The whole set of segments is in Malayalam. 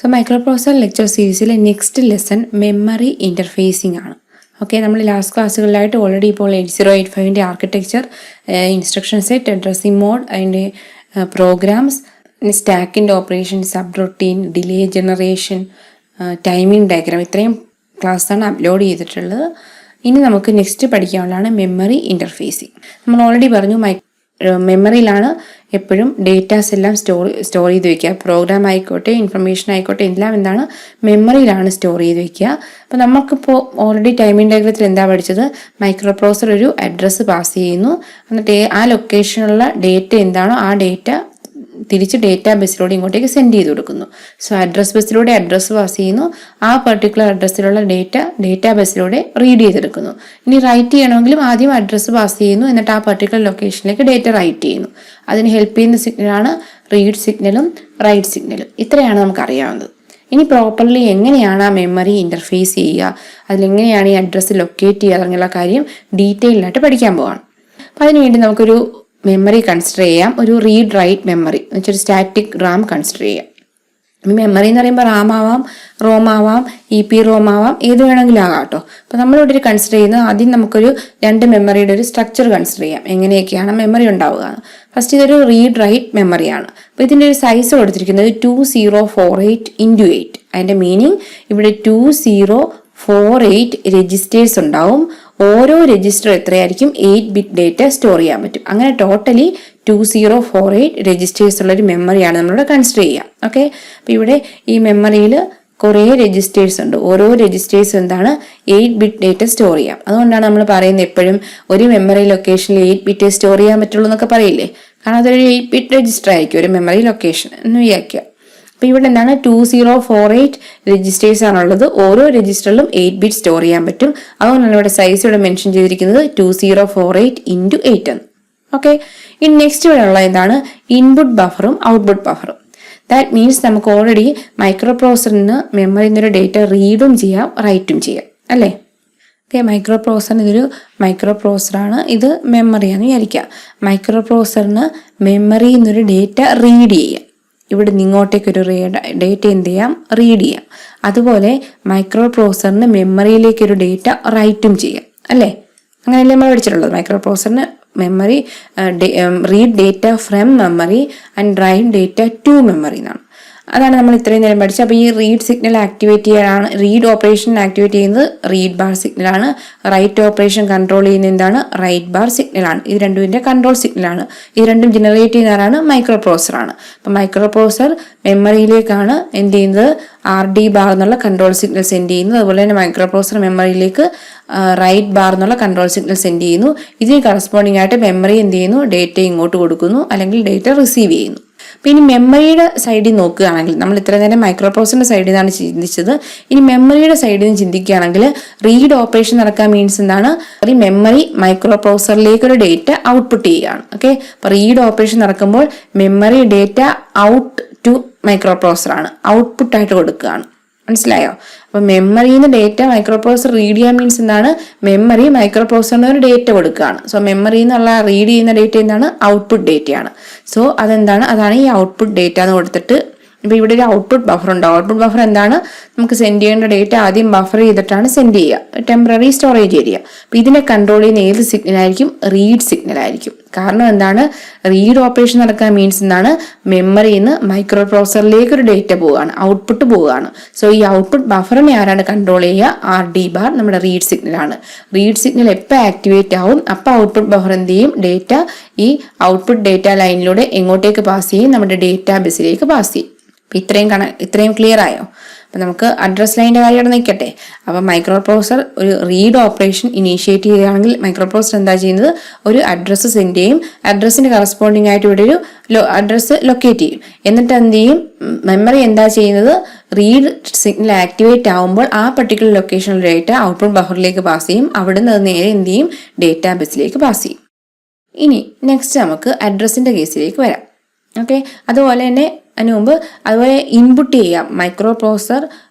സോ മൈക്രോപ്രോസസർ ലെക്ചർ സീരീസിലെ നെക്സ്റ്റ് ലെസൺ മെമ്മറി ഇൻ്റർഫേസിംഗ് ആണ്. ഓക്കെ, നമ്മൾ ലാസ്റ്റ് ക്ലാസ്സുകളിലായിട്ട് ഓൾറെഡി ഇപ്പോൾ 8085 architecture, instruction set, addressing mode, അതിൻ്റെ പ്രോഗ്രാംസ്, സ്റ്റാക്കിൻ്റെ operation, subroutine, delay generation, timing diagram, ഇത്രയും ക്ലാസ്സാണ് അപ്ലോഡ് ചെയ്തിട്ടുള്ളത്. ഇനി നമുക്ക് നെക്സ്റ്റ് പഠിക്കാനുള്ളതാണ് മെമ്മറി ഇൻ്റർഫേസിംഗ്. നമ്മൾ ഓൾറെഡി പറഞ്ഞു മെമ്മറിയിലാണ് എപ്പോഴും ഡേറ്റാസ് എല്ലാം സ്റ്റോർ ചെയ്ത് വെക്കുക. പ്രോഗ്രാം ആയിക്കോട്ടെ, ഇൻഫർമേഷൻ ആയിക്കോട്ടെ, എല്ലാം എന്താണ് മെമ്മറിയിലാണ് സ്റ്റോർ ചെയ്ത് വെക്കുക. അപ്പോൾ നമുക്കിപ്പോൾ ഓൾറെഡി ടൈമിംഗ് ഡയഗ്രത്തിൽ എന്താ പഠിച്ചത്? മൈക്രോപ്രോസസർ ഒരു അഡ്രസ്സ് പാസ് ചെയ്യുന്നു, എന്നിട്ട് ആ ലൊക്കേഷനിലുള്ള ഡേറ്റ എന്താണോ ആ ഡേറ്റ തിരിച്ച് ഡേറ്റാ ബസ്സിലൂടെ ഇങ്ങോട്ടേക്ക് സെൻഡ് ചെയ്ത് കൊടുക്കുന്നു. സോ അഡ്രസ് ബസ്സിലൂടെ അഡ്രസ്സ് പാസ് ചെയ്യുന്നു, ആ പെർട്ടിക്കുലർ അഡ്രസ്സിലുള്ള ഡേറ്റാ ബസ്സിലൂടെ റീഡ് ചെയ്തെടുക്കുന്നു. ഇനി റൈറ്റ് ചെയ്യണമെങ്കിലും ആദ്യം അഡ്രസ്സ് പാസ് ചെയ്യുന്നു, എന്നിട്ട് ആ പെർട്ടിക്കുലർ ലൊക്കേഷനിലേക്ക് ഡേറ്റ റൈറ്റ് ചെയ്യുന്നു. അതിന് ഹെൽപ്പ് ചെയ്യുന്ന സിഗ്നലാണ് റീഡ് സിഗ്നലും റൈറ്റ് സിഗ്നലും. ഇത്രയാണ് നമുക്കറിയാവുന്നത്. ഇനി പ്രോപ്പർലി എങ്ങനെയാണ് ആ മെമ്മറി ഇൻ്റർഫേസ് ചെയ്യുക, അതിലെങ്ങനെയാണ് ഈ അഡ്രസ്സ് ലൊക്കേറ്റ് ചെയ്യുക എന്നുള്ള കാര്യം ഡീറ്റെയിലായിട്ട് പഠിക്കാൻ പോവാണ്. അപ്പം അതിനുവേണ്ടി നമുക്കൊരു മെമ്മറി കൺസിഡർ ചെയ്യാം. ഒരു റീഡ് റൈറ്റ് മെമ്മറി എന്ന് വെച്ചാൽ സ്റ്റാറ്റിക് റാം കൺസിഡർ ചെയ്യാം. മെമ്മറി എന്ന് പറയുമ്പോൾ റാം ആവാം, റോം ആവാം, EPROM ആവാം, ഏത് വേണമെങ്കിലും ആകാം കേട്ടോ. അപ്പോൾ നമ്മളിവിടെ ഒരു കൺസിഡർ ചെയ്യുന്നത് ആദ്യം നമുക്കൊരു രണ്ട് മെമ്മറിയുടെ ഒരു സ്ട്രക്ചർ കൺസിഡർ ചെയ്യാം, എങ്ങനെയൊക്കെയാണ് മെമ്മറി ഉണ്ടാവുക. ഫസ്റ്റ് ഇതൊരു റീഡ് റൈറ്റ് മെമ്മറിയാണ്. അപ്പോൾ ഇതിൻ്റെ ഒരു സൈസ് കൊടുത്തിരിക്കുന്നത് 2048x8. അതിൻ്റെ മീനിങ് ഇവിടെ 2048 രജിസ്റ്റേഴ്സ് ഉണ്ടാവും. ഓരോ രജിസ്റ്റർ എത്രയായിരിക്കും? 8 ബിറ്റ് ഡേറ്റ സ്റ്റോർ ചെയ്യാൻ പറ്റും. അങ്ങനെ ടോട്ടലി 2048 രജിസ്റ്റേഴ്സ് ഉള്ളൊരു മെമ്മറിയാണ് നമ്മളിവിടെ കൺസിഡർ ചെയ്യുക. ഓക്കെ, അപ്പോൾ ഇവിടെ ഈ മെമ്മറിയിൽ കുറേ രജിസ്റ്റേഴ്സ് ഉണ്ട്. ഓരോ രജിസ്റ്റേഴ്സ് എന്താണ്? 8 ബിറ്റ് ഡേറ്റ സ്റ്റോർ ചെയ്യാം. അതുകൊണ്ടാണ് നമ്മൾ പറയുന്നത് എപ്പോഴും ഒരു മെമ്മറി ലൊക്കേഷനിൽ 8 ബിറ്റ് സ്റ്റോർ ചെയ്യാൻ പറ്റുള്ളൂ എന്നൊക്കെ പറയില്ലേ. കാരണം അതൊരു 8 ബിറ്റ് രജിസ്റ്റർ ആയിരിക്കും ഒരു മെമ്മറി ലൊക്കേഷൻ എന്ന് വിചാരിക്കുക. അപ്പോൾ ഇവിടെ എന്താണ്? 2048 രജിസ്റ്റേഴ്സ് ആണുള്ളത്. ഓരോ രജിസ്റ്ററിലും 8 ബിറ്റ് സ്റ്റോർ ചെയ്യാൻ പറ്റും. അതുകൊണ്ടാണ് ഇവിടെ സൈസ് ഇവിടെ മെൻഷൻ ചെയ്തിരിക്കുന്നത് 2048x8 എന്ന്. ഓക്കെ, ഇനി നെക്സ്റ്റ് ഇവിടെ ഉള്ള എന്താണ്? ഇൻപുട്ട് ബഫറും ഔട്ട്പുട്ട് ബഫറും. ദാറ്റ് മീൻസ് നമുക്ക് ഓൾറെഡി മൈക്രോപ്രോസറിന് മെമ്മറിയിൽ നിന്നൊരു ഡേറ്റ റീഡും ചെയ്യാം, റൈറ്റും ചെയ്യാം, അല്ലേ? ഓക്കെ, മൈക്രോപ്രോസറിന് ഇതൊരു മൈക്രോപ്രോസറാണ്, ഇത് മെമ്മറിയാണെന്ന് വിചാരിക്കുക. മൈക്രോപ്രോസറിന് മെമ്മറിയിൽ നിന്നൊരു ഡേറ്റ റീഡ് ചെയ്യാം. ഇവിടെ ഇങ്ങോട്ടേക്കൊരു ഡേറ്റ എന്ത് ചെയ്യാം? റീഡ് ചെയ്യാം. അതുപോലെ മൈക്രോപ്രോസറിന് മെമ്മറിയിലേക്കൊരു ഡേറ്റ റൈറ്റും ചെയ്യാം, അല്ലേ? അങ്ങനെയല്ലേ നമ്മൾ പഠിച്ചിട്ടുള്ളത്. മൈക്രോപ്രോസറിന് memory read data from memory and write data to memory എന്നാണ്. അതാണ് നമ്മൾ ഇത്രയും നേരം പഠിച്ചത്. അപ്പോൾ ഈ റീഡ് സിഗ്നൽ ആക്ടിവേറ്റ് ചെയ്യാനാണ്, റീഡ് ഓപ്പറേഷൻ ആക്ടിവേറ്റ് ചെയ്യുന്നത് റീഡ് ബാർ സിഗ്നലാണ്. റൈറ്റ് ഓപ്പറേഷൻ കൺട്രോൾ ചെയ്യുന്ന എന്താണ്? റൈറ്റ് ബാർ സിഗ്നലാണ്. ഇത് രണ്ടുമിൻ്റെ കൺട്രോൾ സിഗ്നലാണ്. ഇത് രണ്ടും ജനറേറ്റ് ചെയ്യുന്നതാണ് മൈക്രോപ്രോസറാണ്. അപ്പം മൈക്രോപ്രോസർ മെമ്മറിയിലേക്കാണ് എന്ത് ചെയ്യുന്നത്? RD ബാർ എന്നുള്ള കൺട്രോൾ സിഗ്നൽ സെൻഡ് ചെയ്യുന്നു. അതുപോലെ തന്നെ മൈക്രോപ്രോസർ മെമ്മറിയിലേക്ക് റൈറ്റ് ബാർ എന്നുള്ള കൺട്രോൾ സിഗ്നൽ സെൻഡ് ചെയ്യുന്നു. ഇതിന് കറസ്പോണ്ടിങ് ആയിട്ട് മെമ്മറി എന്ത് ചെയ്യുന്നു? ഡേറ്റ ഇങ്ങോട്ട് കൊടുക്കുന്നു, അല്ലെങ്കിൽ ഡേറ്റ റിസീവ് ചെയ്യുന്നു. അപ്പോൾ ഇനി മെമ്മറിയുടെ സൈഡിൽ നോക്കുകയാണെങ്കിൽ, നമ്മൾ ഇത്ര നേരം മൈക്രോപ്രോസറിന്റെ സൈഡിൽ നിന്നാണ് ചിന്തിച്ചത്. ഇനി മെമ്മറിയുടെ സൈഡിൽ നിന്ന് ചിന്തിക്കുകയാണെങ്കിൽ റീഡ് ഓപ്പറേഷൻ നടക്കാൻ മീൻസ് എന്താണ്? മെമ്മറി മൈക്രോപ്രോസറിലേക്ക് ഒരു ഡേറ്റ ഔട്ട്പുട്ട് ചെയ്യുകയാണ്. ഓക്കെ, അപ്പോൾ റീഡ് ഓപ്പറേഷൻ നടക്കുമ്പോൾ മെമ്മറി ഡേറ്റ ഔട്ട് ടു മൈക്രോപ്രോസറാണ്, ഔട്ട്പുട്ട് ആയിട്ട് കൊടുക്കുകയാണ്. മനസ്സിലായോ? അപ്പൊ മെമ്മറിയിൽ നിന്ന് ഡേറ്റ മൈക്രോപ്രോസർ റീഡ് ചെയ്യാൻ മീൻസ് എന്താണ്? മെമ്മറി മൈക്രോപ്രോസറിന് ഒരു ഡേറ്റ കൊടുക്കുകയാണ്. സോ മെമ്മറിയിൽ നിന്നുള്ള റീഡ് ചെയ്യുന്ന ഡേറ്റ എന്താണ്? ഔട്ട്പുട്ട് ഡേറ്റയാണ്. സോ അതെന്താണ്? അതാണ് ഈ ഔട്ട്പുട്ട് ഡേറ്റ എന്ന് കൊടുത്തിട്ട്. ഇപ്പൊ ഇവിടെ ഒരു ഔട്ട്പുട്ട് ബഫർ ഉണ്ട്. ഔട്ട്പുട്ട് ബഫർ എന്താണ്? നമുക്ക് സെൻഡ് ചെയ്യേണ്ട ഡേറ്റ ആദ്യം ബഫർ ചെയ്തിട്ടാണ് സെൻഡ് ചെയ്യുക, ടെമ്പററി സ്റ്റോറേജ് ഏരിയ. അപ്പൊ ഇതിനെ കൺട്രോൾ ചെയ്യുന്ന ഏത് സിഗ്നൽ ആയിരിക്കും? റീഡ് സിഗ്നൽ ആയിരിക്കും. കാരണം എന്താണ്? റീഡ് ഓപ്പറേഷൻ നടക്കാൻ മീൻസ് എന്താണ്? മെമ്മറിയിൽ നിന്ന് മൈക്രോപ്രോസറിലേക്ക് ഒരു ഡേറ്റ പോവുകയാണ്, ഔട്ട്പുട്ട് പോവുകയാണ്. സോ ഈ ഔട്ട്പുട്ട് ബഫറിനെ ആരാണ് കൺട്രോൾ ചെയ്യുക? RD ബാർ നമ്മുടെ റീഡ് സിഗ്നലാണ്. റീഡ് സിഗ്നൽ എപ്പോൾ ആക്ടിവേറ്റ് ആവും? അപ്പോൾ ഔട്ട്പുട്ട് ബഫർ എന്ത് ചെയ്യും? ഡേറ്റ ഈ ഔട്ട്പുട്ട് ഡേറ്റ ലൈനിലൂടെ എങ്ങോട്ടേക്ക് പാസ് ചെയ്യും? നമ്മുടെ ഡേറ്റാ ബേസിലേക്ക് പാസ് ചെയ്യും. അപ്പം ഇത്രയും ക്ലിയർ ആയോ? അപ്പം നമുക്ക് അഡ്രസ് ലൈനിൻ്റെ കാര്യം അവിടെ നിൽക്കട്ടെ. അപ്പം മൈക്രോപ്രോസർ ഒരു റീഡ് ഓപ്പറേഷൻ ഇനീഷ്യേറ്റ് ചെയ്യുകയാണെങ്കിൽ മൈക്രോപ്രോസർ എന്താ ചെയ്യുന്നത്? ഒരു അഡ്രസ്സ് സെൻഡ് ചെയ്യും. അഡ്രസ്സിന് കറസ്പോണ്ടിങ് ആയിട്ട് ഇവിടെ ഒരു അഡ്രസ്സ് ലൊക്കേറ്റ് ചെയ്യും. എന്നിട്ട് എന്ത് ചെയ്യും? മെമ്മറി എന്താ ചെയ്യുന്നത്? റീഡ് സിഗ്നൽ ആക്ടിവേറ്റ് ആകുമ്പോൾ ആ പർട്ടിക്കുലർ ലൊക്കേഷനിൽ ഡേറ്റ ഔട്ട്പുട്ട് ബഫറിലേക്ക് പാസ് ചെയ്യും. അവിടുന്ന് അത് നേരെ എന്ത് ചെയ്യും? ഡേറ്റാ ബേസിലേക്ക് പാസ് ചെയ്യും. ഇനി നെക്സ്റ്റ് നമുക്ക് അഡ്രസ്സിൻ്റെ കേസിലേക്ക് വരാം. ഓക്കെ, അതുപോലെ തന്നെ അതിന് മുമ്പ് അതുപോലെ ഇൻപുട്ട് ചെയ്യാം. മൈക്രോപ്രോസർ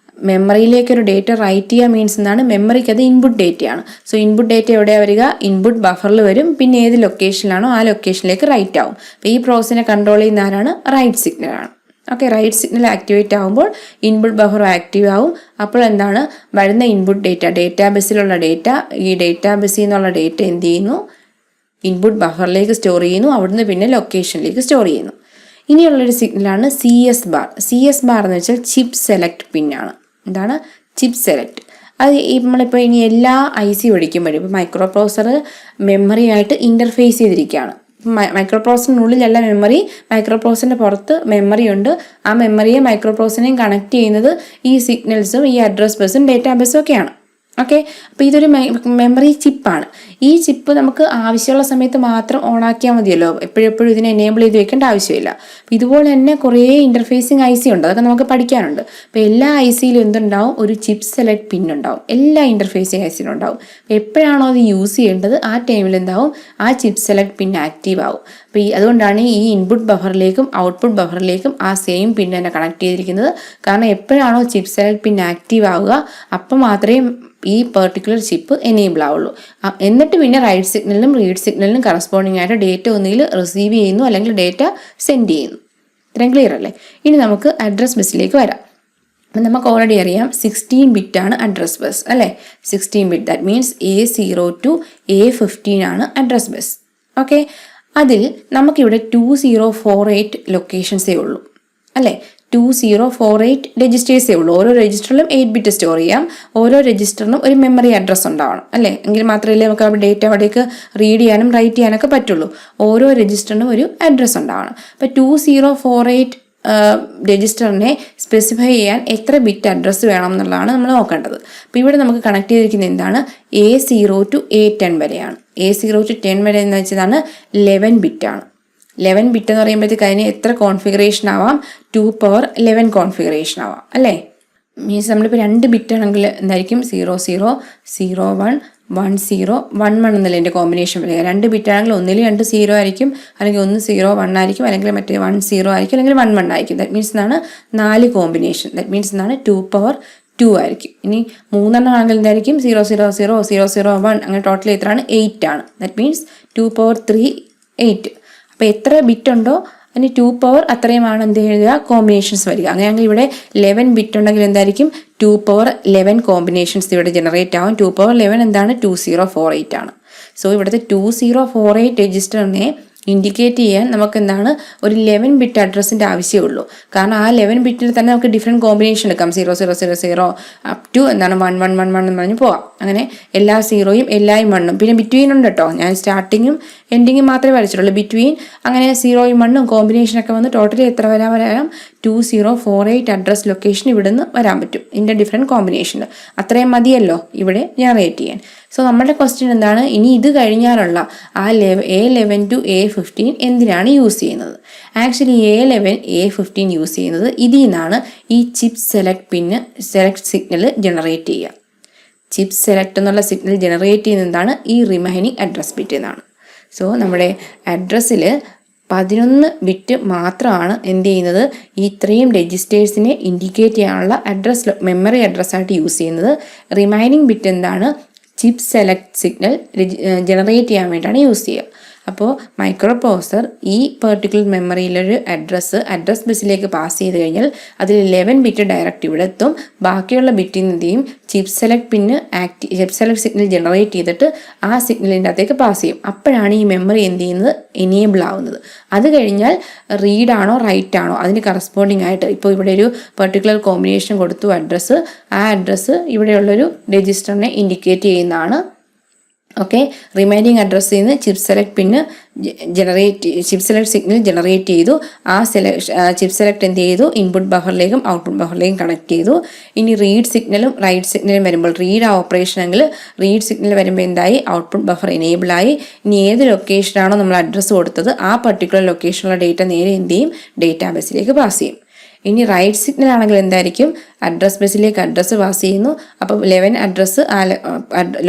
മെമ്മറിയിലേക്ക് ഒരു ഡേറ്റ റൈറ്റ് ചെയ്യുക മീൻസ് എന്താണ്? മെമ്മറിക്ക് അത് ഇൻപുട്ട് ഡേറ്റയാണ്. സോ ഇൻപുട്ട് ഡേറ്റ എവിടെയാണ് വരിക? ഇൻപുട്ട് ബഫറിൽ വരും. പിന്നെ ഏത് ലൊക്കേഷനിലാണോ ആ ലൊക്കേഷനിലേക്ക് റൈറ്റ് ആവും. അപ്പോൾ ഈ പ്രോസസ്സിനെ കൺട്രോൾ ചെയ്യുന്ന ആരാണ്? റൈറ്റ് സിഗ്നലാണ്. ഓക്കെ, റൈറ്റ് സിഗ്നൽ ആക്ടിവേറ്റ് ആകുമ്പോൾ ഇൻപുട്ട് ബഫർ ആക്റ്റീവ് ആവും. അപ്പോൾ എന്താണ് വരുന്ന ഇൻപുട്ട് ഡേറ്റാബേസിലുള്ള ഡേറ്റ, ഈ ഡേറ്റാബേസിൽ നിന്നുള്ള ഡേറ്റ എന്ത് ചെയ്യുന്നു, ഇൻപുട്ട് ബഫറിലേക്ക് സ്റ്റോർ ചെയ്യുന്നു, അവിടുന്ന് പിന്നെ ലൊക്കേഷനിലേക്ക് സ്റ്റോർ ചെയ്യുന്നു. ഇനിയുള്ളൊരു സിഗ്നലാണ് CS ബാർ. CS ബാർ എന്ന് വെച്ചാൽ ചിപ്പ് സെലക്ട് പിന്നാണ്. എന്താണ് ചിപ്പ് സെലക്ട്? അത് നമ്മളിപ്പോൾ ഇനി എല്ലാ IC പഠിക്കുമ്പോഴും ഇപ്പോൾ മൈക്രോ പ്രോസസ്സർ മെമ്മറിയായിട്ട് ഇൻ്റർഫേസ് ചെയ്തിരിക്കുകയാണ്. മൈക്രോ പ്രോസസ്സിനുള്ളിലല്ല മെമ്മറി, മൈക്രോ പ്രോസസ്സിൻ്റെ പുറത്ത് മെമ്മറി ഉണ്ട്. ആ മെമ്മറിയെ മൈക്രോ പ്രോസസ്സിനെയും കണക്ട് ചെയ്യുന്നത് ഈ സിഗ്നൽസും ഈ അഡ്രസ് ബസ്സും ഡേറ്റാബേസും ഒക്കെയാണ്. ഓക്കെ, അപ്പോൾ ഇതൊരു മെമ്മറി ചിപ്പാണ്. ഈ ചിപ്പ് നമുക്ക് ആവശ്യമുള്ള സമയത്ത് മാത്രം ഓണാക്കിയാൽ മതിയല്ലോ, എപ്പോഴെപ്പോഴും ഇതിനെ എനേബിൾ ചെയ്ത് വെക്കേണ്ട ആവശ്യമില്ല. ഇതുപോലെ തന്നെ കുറേ ഇൻ്റർഫേസിങ് IC ഉണ്ട്, അതൊക്കെ നമുക്ക് പഠിക്കാനുണ്ട്. അപ്പോൾ എല്ലാ ICയിലും എന്തുണ്ടാവും, ഒരു ചിപ്പ് സെലക്ട് പിൻ ഉണ്ടാവും. എല്ലാ ഇൻ്റർഫേസിങ് ICയിലും ഉണ്ടാവും. അപ്പോൾ എപ്പോഴാണോ അത് യൂസ് ചെയ്യേണ്ടത് ആ ടൈമിൽ എന്താവും, ആ ചിപ്പ് സെലക്ട് പിൻ ആക്റ്റീവ് ആവും. അപ്പോൾ അതുകൊണ്ടാണ് ഈ ഇൻപുട്ട് ബഫറിലേക്കും ഔട്ട്പുട്ട് ബഫറിലേക്കും ആ സെയിം പിൻ തന്നെ കണക്ട് ചെയ്തിരിക്കുന്നത്. കാരണം എപ്പോഴാണോ ചിപ്പ് സെലക്ട് പിൻ ആക്റ്റീവ് ആവുക അപ്പോൾ മാത്രമേ ഈ പെർട്ടിക്കുലർ ചിപ്പ് എനേബിൾ ആവുള്ളൂ. എന്നിട്ട് പിന്നെ റൈറ്റ് സിഗ്നലിനും റീഡ് സിഗ്നലിനും കറസ്പോണ്ടിങ് ആയിട്ട് ഡേറ്റ ഒന്നുകിൽ റിസീവ് ചെയ്യുന്നു അല്ലെങ്കിൽ ഡേറ്റ സെൻഡ് ചെയ്യുന്നു. ഇത്രയും ക്ലിയർ അല്ലേ? ഇനി നമുക്ക് അഡ്രസ് ബസ്സിലേക്ക് വരാം. അപ്പം നമുക്ക് ഓൾറെഡി അറിയാം 16 ബിറ്റാണ് അഡ്രസ് ബസ് അല്ലേ? 16 bit, that means A0 to A15 ആണ് അഡ്രസ് ബസ്. ഓക്കെ, അതിൽ നമുക്കിവിടെ 2048 ലൊക്കേഷൻസേ ഉള്ളൂ അല്ലേ? 2048 രജിസ്റ്റേഴ്സേ ഉള്ളൂ. ഓരോ രജിസ്റ്ററിലും 8 ബിറ്റ് സ്റ്റോർ ചെയ്യാം. ഓരോ രജിസ്റ്ററിനും ഒരു മെമ്മറി അഡ്രസ്സ് ഉണ്ടാവണം അല്ലേ? എങ്കിൽ മാത്രമല്ലേ നമുക്ക് ആ ഡേറ്റ അവിടേക്ക് റീഡ് ചെയ്യാനും റൈറ്റ് ചെയ്യാനൊക്കെ പറ്റുള്ളൂ. ഓരോ രജിസ്റ്ററിനും ഒരു അഡ്രസ്സ് ഉണ്ടാവണം. അപ്പോൾ 2048 രജിസ്റ്ററിനെ സ്പെസിഫൈ ചെയ്യാൻ എത്ര ബിറ്റ് അഡ്രസ്സ് വേണം എന്നുള്ളതാണ് നമ്മൾ നോക്കേണ്ടത്. അപ്പോൾ ഇവിടെ നമുക്ക് കണക്ട് ചെയ്തിരിക്കുന്നത് എന്താണ്, A0 to A10 വരെയാണ്. A0 to 10 വരെ എന്ന് വെച്ചതാണ് 11 ബിറ്റാണ്. 11 ബിറ്റ് എന്ന് പറയുമ്പോഴത്തേക്ക് അതിന് എത്ര കോൺഫിഗറേഷൻ ആവാം, 2^11 കോൺഫിഗറേഷൻ ആവാം അല്ലേ? മീൻസ് നമ്മളിപ്പോൾ 2 ബിറ്റ് ആണെങ്കിൽ എന്തായിരിക്കും, 00, 01, 10, 11 എന്നല്ല എൻ്റെ കോമ്പിനേഷൻ വരിക. 2 ബിറ്റ് ആണെങ്കിൽ ഒന്നിൽ 2 0 ആയിരിക്കും, അല്ലെങ്കിൽ 1 0 1 ആയിരിക്കും, അല്ലെങ്കിൽ മറ്റേ 1 0 ആയിരിക്കും, അല്ലെങ്കിൽ 1 1 ആയിരിക്കും. ദാറ്റ് മീൻസ് എന്നാണ് 4 കോമ്പിനേഷൻ. ദാറ്റ് മീൻസ് എന്നാണ് 2^2 ആയിരിക്കും. ഇനി 3 ആണെങ്കിൽ എന്തായിരിക്കും, 0 0 0 0 0 1, അങ്ങനെ ടോട്ടൽ എത്രയാണ്, 8 ആണ്. That means 2^3 8. അപ്പോൾ എത്ര ബിറ്റ് ഉണ്ടോ അതിന് 2 അത്രയുമാണ് എന്ത് എഴുതുക, കോമ്പിനേഷൻസ് വരിക. അങ്ങനെയാണെങ്കിൽ ഇവിടെ 11 ബിറ്റ് ഉണ്ടെങ്കിൽ എന്തായിരിക്കും, 2^11 കോമ്പിനേഷൻസ് ഇവിടെ ജനറേറ്റ് ആവും. 2^11 എന്താണ്, 2048 ആണ്. സോ ഇവിടുത്തെ 2048 രജിസ്റ്ററിനെ ഇൻഡിക്കേറ്റ് ചെയ്യാൻ നമുക്ക് എന്താണ്, ഒരു 11 ബിറ്റ് അഡ്രസ്സിൻ്റെ ആവശ്യമേ കാരണം ആ 11 ബിറ്റിൽ തന്നെ നമുക്ക് ഡിഫറെൻറ്റ് കോമ്പിനേഷൻ എടുക്കാം. 0 0 0 0 അപ് ടു എന്താണ് 1 1 1 1 എന്ന് പറഞ്ഞ് പോവാം. അങ്ങനെ എല്ലാ 0യും എല്ലായും 1ഉം പിന്നെ ബിറ്റ്വീൻ ഉണ്ട് കേട്ടോ. ഞാൻ സ്റ്റാർട്ടിങ്ങും എൻഡിങ്ങും മാത്രമേ വരച്ചിട്ടുള്ളൂ. ബിറ്റ്വീൻ അങ്ങനെ 0യും 1ഉം കോമ്പിനേഷനൊക്കെ വന്ന് ടോട്ടലി എത്ര വരാം, 2048 അഡ്രസ് ലൊക്കേഷൻ ഇവിടെ നിന്ന് വരാൻ പറ്റും. ഇതിൻ്റെ ഡിഫറെൻറ്റ് കോമ്പിനേഷൻ അത്രയും മതിയല്ലോ ഇവിടെ ജനറേറ്റ് ചെയ്യാൻ. സോ നമ്മുടെ ക്വസ്റ്റ്യൻ എന്താണ്, ഇനി ഇത് കഴിഞ്ഞാലുള്ള ആ A11 to A15 എന്തിനാണ് യൂസ് ചെയ്യുന്നത്? ആക്ച്വലി A11 A15 യൂസ് ചെയ്യുന്നത് ഇതിൽ നിന്നാണ് ഈ ചിപ്പ് സെലക്ട് സിഗ്നൽ ജനറേറ്റ് ചെയ്യുക. ചിപ്പ് സെലക്ട് എന്നുള്ള സിഗ്നൽ ജനറേറ്റ് ചെയ്യുന്നതാണ് ഈ റിമൈനിങ് അഡ്രസ് ബിറ്റ് എന്നാണ്. സോ നമ്മുടെ അഡ്രസ്സിൽ 11 ബിറ്റ് മാത്രമാണ് എന്ത് ചെയ്യുന്നത്, ഈ ഇത്രയും രജിസ്റ്റേഴ്സിനെ ഇൻഡിക്കേറ്റ് ചെയ്യാനുള്ള മെമ്മറി അഡ്രസ്സായിട്ട് യൂസ് ചെയ്യുന്നത്. റിമൈനിങ് ബിറ്റ് എന്താണ്, ചിപ്പ് സെലക്ട് സിഗ്നൽ ജനറേറ്റ് ചെയ്യാൻ വേണ്ടിയിട്ടാണ് യൂസ് ചെയ്യുക. അപ്പോൾ മൈക്രോ പ്രോസസ്സർ ഈ പെർട്ടിക്കുലർ മെമ്മറിയിലൊരു അഡ്രസ് ബസ്സിലേക്ക് പാസ് ചെയ്ത് കഴിഞ്ഞാൽ അതിൽ 11 ബിറ്റ് ഡയറക്റ്റ് ഇവിടെ എത്തും. ബാക്കിയുള്ള ബിറ്റിൽ നിന്നെയും ചിപ്പ് സെലക്ട് സിഗ്നൽ ജനറേറ്റ് ചെയ്തിട്ട് ആ സിഗ്നലിൻ്റെ അകത്തേക്ക് പാസ് ചെയ്യും. അപ്പോഴാണ് ഈ മെമ്മറി എന്ത് ചെയ്യുന്നത്, എനേബിൾ ആവുന്നത്. അത് കഴിഞ്ഞാൽ റീഡ് ആണോ റൈറ്റ് ആണോ അതിന് കറസ്പോണ്ടിങ് ആയിട്ട് ഇപ്പോൾ ഇവിടെ ഒരു പെർട്ടിക്കുലർ കോമ്പിനേഷൻ കൊടുത്തു അഡ്രസ്സ്, ആ അഡ്രസ്സ് ഇവിടെയുള്ളൊരു രജിസ്റ്ററിനെ ഇൻഡിക്കേറ്റ് ചെയ്യുന്നതാണ്. ഓക്കെ, റിമൈനിങ് അഡ്രസ്സിൽ നിന്ന് ചിപ്പ് സെലക്ട് സിഗ്നൽ ജനറേറ്റ് ചെയ്തു. ആ ചിപ്പ് സെലക്ട് എന്ത് ചെയ്തു, ഇൻപുട്ട് ബഫറിലേക്കും ഔട്ട്പുട്ട് ബഫറിലേക്കും കണക്ട് ചെയ്തു. ഇനി റീഡ് സിഗ്നലും റൈറ്റ് സിഗ്നലും വരുമ്പോൾ റീഡ് ഓപ്പറേഷൻ എങ്കിൽ റീഡ് സിഗ്നൽ വരുമ്പോൾ എന്തായി, ഔട്ട്പുട്ട് ബഫർ എനേബിൾ ആയി. ഇനി ഏത് ലൊക്കേഷനാണോ നമ്മൾ അഡ്രസ്സ് കൊടുത്തത് ആ പർട്ടിക്കുലർ ലൊക്കേഷനുള്ള ഡേറ്റ നേരെ എന്ത് ചെയ്യും, ഡേറ്റാബേസിലേക്ക് പാസ് ചെയ്യും. ഇനി റൈറ്റ് സിഗ്നൽ ആണെങ്കിൽ എന്തായിരിക്കും, അഡ്രസ് ബസ്സിലേക്ക് അഡ്രസ്സ് പാസ് ചെയ്യുന്നു. അപ്പോൾ 11 അഡ്രസ്സ് ആ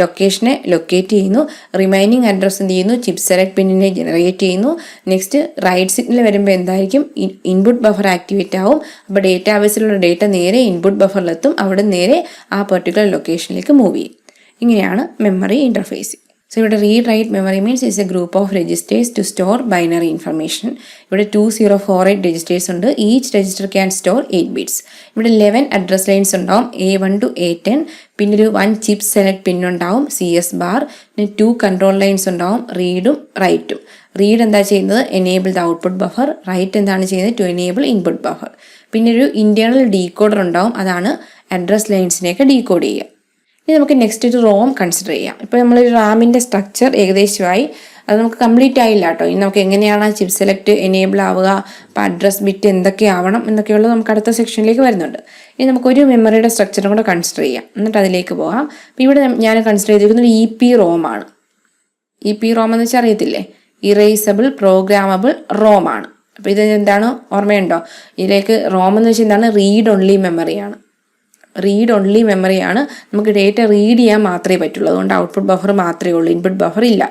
ലൊക്കേഷനെ ലൊക്കേറ്റ് ചെയ്യുന്നു. റിമൈനിങ് അഡ്രസ്സ് എന്ത് ചെയ്യുന്നു, ചിപ്പ് സെലക്ട് പിന്നിനെ ജനറേറ്റ് ചെയ്യുന്നു. നെക്സ്റ്റ് റൈറ്റ് സിഗ്നൽ വരുമ്പോൾ എന്തായിരിക്കും, ഇൻപുട്ട് ബഫർ ആക്ടിവേറ്റ് ആവും. അപ്പോൾ ഡേറ്റാബേസിലുള്ള ഡേറ്റ നേരെ ഇൻപുട്ട് ബഫറിലെത്തും. അവിടെ നേരെ ആ പെർട്ടിക്കുലർ ലൊക്കേഷനിലേക്ക് മൂവ് ചെയ്യും. ഇങ്ങനെയാണ് മെമ്മറി ഇൻ്റർഫേസ്. സോ ഇവിടെ read write memory means is a group of registers to store binary information. ഇവിടെ 2048 രജിസ്റ്റേഴ്സ് ഉണ്ട്. Each register can store 8 bits. ഇവിടെ 11 അഡ്രസ് ലൈൻസ് ഉണ്ടാവും, A1 to A10. പിന്നെ ഒരു 1 ചിപ്പ് സെലക്ട് പിൻ ഉണ്ടാവും, CS ബാർ. പിന്നെ 2 കൺട്രോൾ ലൈൻസ് ഉണ്ടാവും, റീഡും റൈറ്റും. റീഡ് എന്താ ചെയ്യുന്നത്? Enable the output buffer. Write എന്താണ് ചെയ്യുന്നത്? To enable input buffer. പിന്നെ ഒരു ഇന്റേണൽ ഡീകോഡർ ഉണ്ടാവും, അതാണ് അഡ്രസ് ലൈൻസിനെയൊക്കെ ഡീകോഡ് ചെയ്യുക. ഇനി നമുക്ക് നെക്സ്റ്റ് ഒരു റോം കൺസിഡർ ചെയ്യാം. ഇപ്പോൾ നമ്മളൊരു റാമിൻ്റെ സ്ട്രക്ചർ ഏകദേശമായി, അത് നമുക്ക് കംപ്ലീറ്റ് ആയില്ല കേട്ടോ. ഇനി നമുക്ക് എങ്ങനെയാണ് ആ ചിപ്പ് സെലക്ട് എനേബിൾ ആവുക, അപ്പോൾ അഡ്രസ് ബിറ്റ് എന്തൊക്കെ ആവണം എന്നൊക്കെയുള്ളത് നമുക്ക് അടുത്ത സെക്ഷനിലേക്ക് വരുന്നുണ്ട്. ഇനി നമുക്കൊരു മെമ്മറിയുടെ സ്ട്രക്ചറും കൂടെ കൺസിഡർ ചെയ്യാം, എന്നിട്ട് അതിലേക്ക് പോകാം. അപ്പോൾ ഇവിടെ ഞാൻ കൺസിഡർ ചെയ്തിരിക്കുന്നത് ഒരു EPROM ആണ്. EPROM എന്ന് വെച്ചാൽ അറിയത്തില്ലേ? ഇറേസബിൾ പ്രോഗ്രാമബിൾ റോം ആണ്. അപ്പോൾ ഇത് എന്താണ്, ഓർമ്മയുണ്ടോ? ഇതിലേക്ക് റോം എന്ന് വെച്ചാൽ എന്താണ്? റീഡ് ഓൺലി മെമ്മറിയാണ്. റീഡ് ഓൺലി മെമ്മറിയാണ്. നമുക്ക് ഡേറ്റ റീഡ് ചെയ്യാൻ മാത്രമേ പറ്റുള്ളൂ. അതുകൊണ്ട് ഔട്ട്പുട്ട് ബഫർ മാത്രമേ ഉള്ളൂ, ഇൻപുട്ട് ബഫർ ഇല്ല.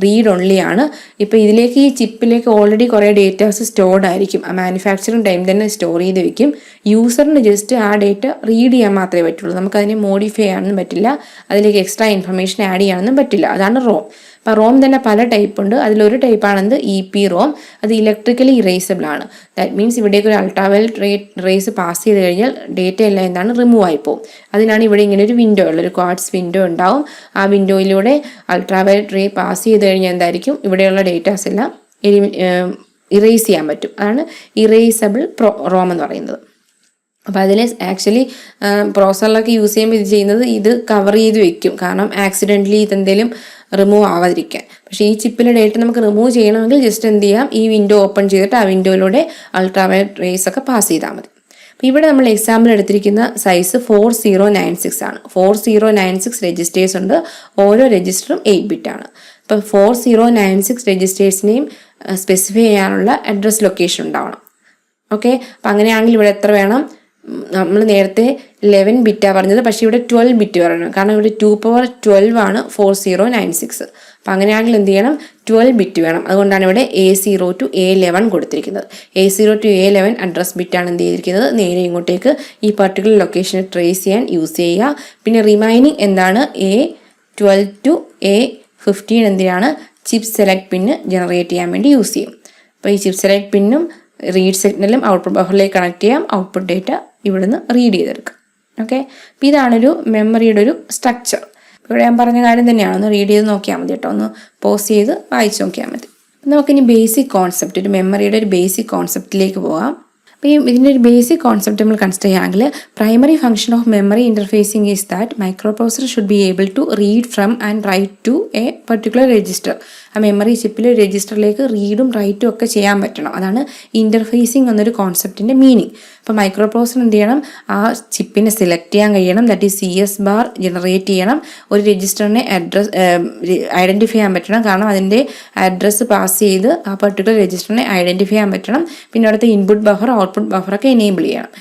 റീഡ് ഓൺലി ആണ്. ഇപ്പോൾ ഇതിലേക്ക് ഈ ചിപ്പിലേക്ക് ഓൾറെഡി കുറേ ഡേറ്റാസ് സ്റ്റോർഡ് ആയിരിക്കും. ആ മാനുഫാക്ചറിങ് ടൈം തന്നെ സ്റ്റോർ ചെയ്ത് വെക്കും. യൂസറിന് ജസ്റ്റ് ആ ഡേറ്റ റീഡ് ചെയ്യാൻ മാത്രമേ പറ്റുള്ളൂ. നമുക്കതിനെ മോഡിഫൈ ചെയ്യാനൊന്നും പറ്റില്ല, അതിലേക്ക് എക്സ്ട്രാ ഇൻഫർമേഷൻ ആഡ് ചെയ്യാനൊന്നും പറ്റില്ല. അതാണ് റോം. അപ്പോൾ റോം തന്നെ പല ടൈപ്പ് ഉണ്ട്. അതിലൊരു ടൈപ്പാണെന്ത്? EPROM. അത് ഇലക്ട്രിക്കലി ഇറേസബിൾ ആണ്. ദാറ്റ് മീൻസ് ഇവിടേക്ക് ഒരു അൾട്രാവയലറ്റ് റേസ് പാസ് ചെയ്ത് കഴിഞ്ഞാൽ ഡേറ്റ എല്ലാം എന്താണ്? റിമൂവ് ആയിപ്പോവും. അതിനാണ് ഇവിടെ ഇങ്ങനെ ഒരു വിൻഡോ ഉള്ളത്, ഒരു ക്വാർട്സ് വിൻഡോ ഉണ്ടാവും. ആ വിൻഡോയിലൂടെ അൾട്രാവയലറ്റ് റേ പാസ് ചെയ്ത് കഴിഞ്ഞാൽ എന്തായിരിക്കും? ഇവിടെയുള്ള ഡേറ്റാസ് എല്ലാം ഇറേസ് ചെയ്യാൻ പറ്റും. അതാണ് ഇറേസബിൾ റോം എന്ന് പറയുന്നത്. അപ്പോൾ അതിൽ ആക്ച്വലി പ്രോസറിലൊക്കെ യൂസ് ചെയ്യുമ്പോൾ ഇത് ചെയ്യുന്നത്, ഇത് കവർ ചെയ്ത് വെക്കും, കാരണം ആക്സിഡൻ്റലി ഇതെന്തെങ്കിലും റിമൂവ് ആവാതിരിക്കാൻ. പക്ഷേ ഈ ചിപ്പിലെ ഡേറ്റ നമുക്ക് റിമൂവ് ചെയ്യണമെങ്കിൽ ജസ്റ്റ് എന്ത് ചെയ്യാം? ഈ വിൻഡോ ഓപ്പൺ ചെയ്തിട്ട് ആ വിൻഡോയിലൂടെ അൾട്രാവയലറ്റ് റേസ് ഒക്കെ പാസ് ചെയ്താൽ മതി. അപ്പോൾ ഇവിടെ നമ്മൾ എക്സാമ്പിൾ എടുത്തിരിക്കുന്ന സൈസ് 4096 ആണ്. 4096 രജിസ്റ്റേഴ്സ് ഉണ്ട്. ഓരോ രജിസ്റ്ററും 8 ബിറ്റ് ആണ്. അപ്പോൾ 4096 രജിസ്റ്റേഴ്സിനെയും സ്പെസിഫൈ ചെയ്യാനുള്ള അഡ്രസ് ലൊക്കേഷൻ ഉണ്ടാവണം. ഓക്കെ, അപ്പം അങ്ങനെയാണെങ്കിൽ ഇവിടെ എത്ര വേണം? നമ്മൾ നേരത്തെ 11 ബിറ്റാണ് പറഞ്ഞത്, പക്ഷേ ഇവിടെ 12 ബിറ്റ് പറയണം, കാരണം ഇവിടെ 2^12 ആണ് 4096. അപ്പം അങ്ങനെയാണെങ്കിൽ എന്ത് ചെയ്യണം? 12 ബിറ്റ് വേണം. അതുകൊണ്ടാണ് ഇവിടെ A0 to A11 കൊടുത്തിരിക്കുന്നത്. A0 to A11 അഡ്രസ് ബിറ്റാണ് എന്ത് ചെയ്തിരിക്കുന്നത്? നേരെ ഇങ്ങോട്ടേക്ക് ഈ പർട്ടിക്കുലർ ലൊക്കേഷനെ ട്രേസ് ചെയ്യാൻ യൂസ് ചെയ്യുക. പിന്നെ റിമൈനിങ് എന്താണ്? A12 to A15 എന്തിനാണ്? ചിപ്പ് സെലക്ട് പിന്ന് ജനറേറ്റ് ചെയ്യാൻ വേണ്ടി യൂസ് ചെയ്യും. അപ്പോൾ ഈ ചിപ്പ് സെലക്ട് പിന്നും റീഡ് സിഗ്നലും ഔട്ട്പുട്ട് ബഫറിലേക്ക് കണക്ട് ചെയ്യാം. ഔട്ട്പുട്ട് ഡേറ്റ ഇവിടുന്ന് റീഡ് ചെയ്തെടുക്കാം. ഓക്കെ, അപ്പോൾ ഇതാണൊരു മെമ്മറിയുടെ ഒരു സ്ട്രക്ചർ. ഇവിടെ ഞാൻ പറഞ്ഞ കാര്യം തന്നെയാണ്, ഒന്ന് റീഡ് ചെയ്ത് നോക്കിയാൽ മതി കേട്ടോ, ഒന്ന് പോസ് ചെയ്ത് വായിച്ച് നോക്കിയാൽ മതി. നമുക്കിനി ബേസിക് കോൺസെപ്റ്റ്, ഒരു മെമ്മറിയുടെ ഒരു ബേസിക് കോൺസെപ്റ്റിലേക്ക് പോകാം. അപ്പോൾ ഇതിൻ്റെ ഒരു ബേസിക് കോൺസെപ്റ്റ് നമ്മൾ കൺസിഡർ ചെയ്യുകയാണെങ്കിൽ, primary function of memory interfacing is that micro processor should be able to read from and write to a particular register. ആ മെമ്മറി ചിപ്പിൽ രജിസ്റ്ററിലേക്ക് റീഡും റൈറ്റും ഒക്കെ ചെയ്യാൻ പറ്റണം. അതാണ് ഇൻ്റർഫേസിംഗ് എന്നൊരു കോൺസെപ്റ്റിൻ്റെ മീനിങ്. അപ്പോൾ മൈക്രോ പ്രോസസർ എന്ത് ചെയ്യണം? ആ ചിപ്പിനെ സെലക്ട് ചെയ്യാൻ കഴിയണം, that is CS bar generate ചെയ്യണം. ഒരു രജിസ്റ്ററിനെ ഐഡൻറ്റിഫൈ ചെയ്യാൻ പറ്റണം, കാരണം അതിൻ്റെ അഡ്രസ്സ് പാസ് ചെയ്ത് ആ പർട്ടിക്കുലർ രജിസ്റ്ററിനെ ഐഡൻറ്റിഫൈ ചെയ്യാൻ പറ്റണം. പിന്നെ അവിടുത്തെ ഇൻപുട്ട് ബഫർ ഔട്ട്പുട്ട് ബഫറൊക്കെ എനേബിൾ ചെയ്യണം.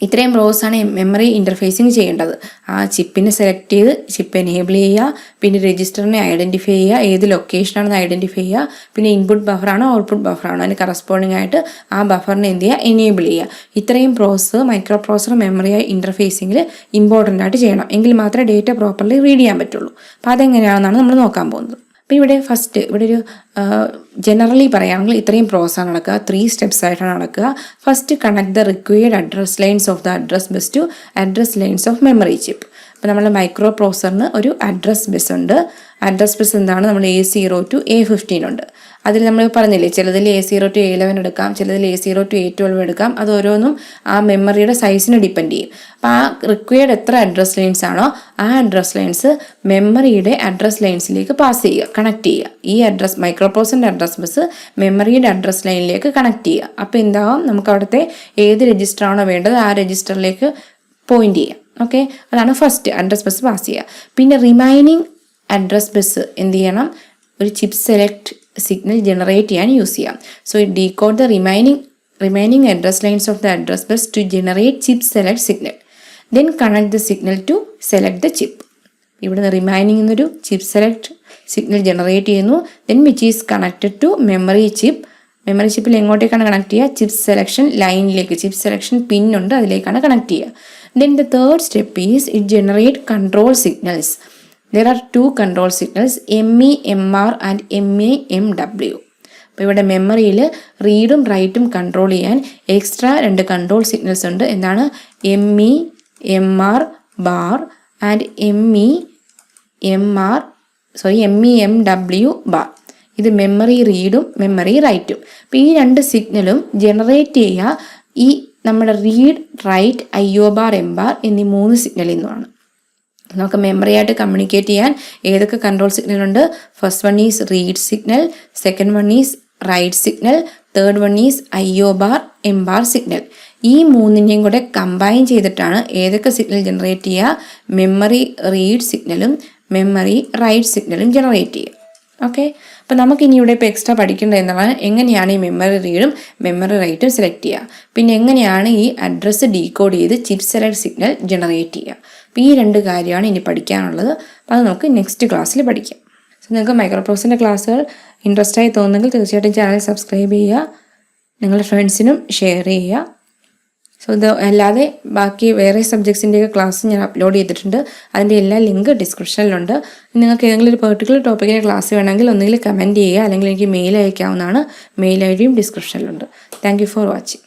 ഇത്രയും റോസാണ് മെമ്മറി ഇൻ്റർഫേസിങ് ചെയ്യേണ്ടത്. ആ ചിപ്പിനെ സെലക്ട് ചെയ്ത് ചിപ്പ് എനേബിൾ ചെയ്യുക, പിന്നെ രജിസ്റ്ററിനെ ഐഡൻറ്റിഫൈ ചെയ്യുക, ഏത് ലൊക്കേഷനാണെന്ന് ഐഡൻറ്റിഫൈ ചെയ്യുക, പിന്നെ ഇൻപുട്ട് ബഫറാണോ ഔട്ട്പുട്ട് ബഫറാണോ അതിന് കറസ്പോണ്ടിങ് ആയിട്ട് ആ ബഫറിനെ എന്ത് ചെയ്യുക? എനേബിൾ ചെയ്യുക. ഇത്രയും പ്രോസസ്സ് മൈക്രോ പ്രോസസർ മെമ്മറി ഇൻ്റർഫേസിങ്ങിൽ ഇമ്പോർട്ടൻ്റ് ആയിട്ട് ചെയ്യണം. എങ്കിൽ മാത്രമേ ഡേറ്റ പ്രോപ്പർലി റീഡ് ചെയ്യാൻ പറ്റുള്ളൂ. അപ്പോൾ അതെങ്ങനെയാണെന്നാണ് നമ്മൾ നോക്കാൻ പോകുന്നത്. അപ്പോൾ ഇവിടെ ഇവിടെ ഒരു ജനറലി പറയുകയാണെങ്കിൽ ഇത്രയും പ്രോസസ്സാണ് നടക്കുക. 3 സ്റ്റെപ്സ് ആയിട്ടാണ് നടക്കുക. First, connect the required address lines of the address bus to address lines of memory chip. അപ്പോൾ നമ്മുടെ മൈക്രോ പ്രോസസറിന് ഒരു അഡ്രസ് ബസ് ഉണ്ട്. അഡ്രസ് ബസ് എന്താണ്? നമ്മൾ A0 to A15 ഉണ്ട്. അതിൽ നമ്മൾ പറഞ്ഞില്ലേ, ചിലതിൽ A0 to A11 എടുക്കാം, ചിലതിൽ A0 to A12 എടുക്കാം. അത് ഓരോന്നും ആ മെമ്മറിയുടെ സൈസിനെ ഡിപ്പെൻഡ് ചെയ്യും. അപ്പോൾ ആ റിക്വയർഡ് എത്ര അഡ്രസ് ലൈൻസ് ആണോ ആ അഡ്രസ് ലൈൻസ് മെമ്മറിയുടെ അഡ്രസ് ലൈൻസിലേക്ക് പാസ് ചെയ്യുക, കണക്ട് ചെയ്യുക. ഈ മൈക്രോ പ്രോസസറിൻ്റെ അഡ്രസ് ബസ് മെമ്മറിയുടെ അഡ്രസ് ലൈനിലേക്ക് കണക്ട് ചെയ്യുക. അപ്പോൾ എന്താവും? നമുക്ക് അവിടുത്തെ ഏത് രജിസ്റ്ററാണോ വേണ്ടത് ആ രജിസ്റ്ററിലേക്ക് പോയിന്റ് ചെയ്യാം. ഓക്കെ, അതാണ് ഫസ്റ്റ്, അഡ്രസ് ബസ് പാസ് ചെയ്യുക. പിന്നെ റിമൈനിങ് അഡ്രസ് ബസ് എന്ത് ചെയ്യണം? ഒരു ചിപ്പ് സെലക്ട് സിഗ്നൽ ജനറേറ്റ് ചെയ്യാൻ യൂസ് ചെയ്യാം. So decode the remaining address lines of the address bus to generate chip select signal. Then connect the signal to select the chip. ഇവിടുന്ന് റിമൈനിങ് എന്നൊരു ചിപ്പ് സെലക്ട് സിഗ്നൽ ജനറേറ്റ് ചെയ്യുന്നു. Then which is connected to memory chip. Memory ചിപ്പിൽ എങ്ങോട്ടേക്കാണ് കണക്ട് ചെയ്യുക? ചിപ്പ് സെലക്ഷൻ ലൈനിലേക്ക്. ചിപ്പ് സെലക്ഷൻ പിൻ ഉണ്ട്, അതിലേക്കാണ് കണക്ട് ചെയ്യുക. Then the third step is it generate control signals. there are two control signals MEMR and MEMW. അപ്പോൾ ഇവിടെ മെമ്മറിയിൽ റീഡും റൈറ്റും കൺട്രോൾ ചെയ്യാൻ എക്സ്ട്രാ 2 കൺട്രോൾ സിഗ്നൽസ് ഉണ്ട്. എന്താണ്? MEMR bar and MEMW bar. ഇത് മെമ്മറി റീഡും മെമ്മറി റൈറ്റും. അപ്പോൾ ഈ 2 സിഗ്നലും ജനറേറ്റ് ചെയ്യുക ഈ നമ്മുടെ read write IO bar M bar എന്നീ 3 സിഗ്നലിൽ നിന്നുമാണ്. നമുക്ക് മെമ്മറിയായിട്ട് കമ്മ്യൂണിക്കേറ്റ് ചെയ്യാൻ ഏതൊക്കെ കൺട്രോൾ സിഗ്നൽ ഉണ്ട്? First one is read signal, second one is write signal, third one is IO bar M bar signal. ഈ 3നെയും കൂടെ കമ്പൈൻ ചെയ്തിട്ടാണ് ഏതൊക്കെ സിഗ്നൽ ജനറേറ്റ് ചെയ്യുക? മെമ്മറി റീഡ് സിഗ്നലും മെമ്മറി റൈറ്റ് സിഗ്നലും ജനറേറ്റ് ചെയ്യുക. ഓക്കെ, അപ്പോൾ നമുക്കിനി ഇവിടെ ഇപ്പോൾ എക്സ്ട്രാ പഠിക്കേണ്ടത് എന്നുള്ളത് എങ്ങനെയാണ് ഈ മെമ്മറി റീഡും മെമ്മറി റൈറ്റും സെലക്ട് ചെയ്യുക, പിന്നെ എങ്ങനെയാണ് ഈ അഡ്രസ്സ് ഡീകോഡ് ചെയ്ത് ചിപ്പ് സെലക്ട് സിഗ്നൽ ജനറേറ്റ് ചെയ്യുക. അപ്പോൾ ഈ 2 കാര്യമാണ് ഇനി പഠിക്കാനുള്ളത്. അപ്പോൾ അത് നമുക്ക് നെക്സ്റ്റ് ക്ലാസ്സിൽ പഠിക്കാം. സോ നിങ്ങൾക്ക് മൈക്രോപ്രോസസ്സിൻ്റെ ക്ലാസ്സുകൾ ഇൻട്രസ്റ്റ് ആയി തോന്നുന്നെങ്കിൽ തീർച്ചയായിട്ടും ചാനൽ സബ്സ്ക്രൈബ് ചെയ്യുക, നിങ്ങളുടെ ഫ്രണ്ട്സിനും ഷെയർ ചെയ്യുക. സോ ഇത് അല്ലാതെ ബാക്കി വേറെ സബ്ജക്ട്സിൻ്റെയൊക്കെ ക്ലാസ് ഞാൻ അപ്ലോഡ് ചെയ്തിട്ടുണ്ട്. അതിൻ്റെ എല്ലാ ലിങ്ക് ഡിസ്ക്രിപ്ഷനിലുണ്ട്. നിങ്ങൾക്ക് ഏതെങ്കിലും ഒരു പെർട്ടിക്കുലർ ടോപ്പിക്കിൻ്റെ ക്ലാസ് വേണമെങ്കിൽ ഒന്നുകിൽ കമൻറ്റ് ചെയ്യുക, അല്ലെങ്കിൽ എനിക്ക് മെയിൽ അയക്കാവുന്നതാണ്. മെയിൽ ID യും ഡിസ്ക്രിപ്ഷനിലുണ്ട്. Thank you for watching.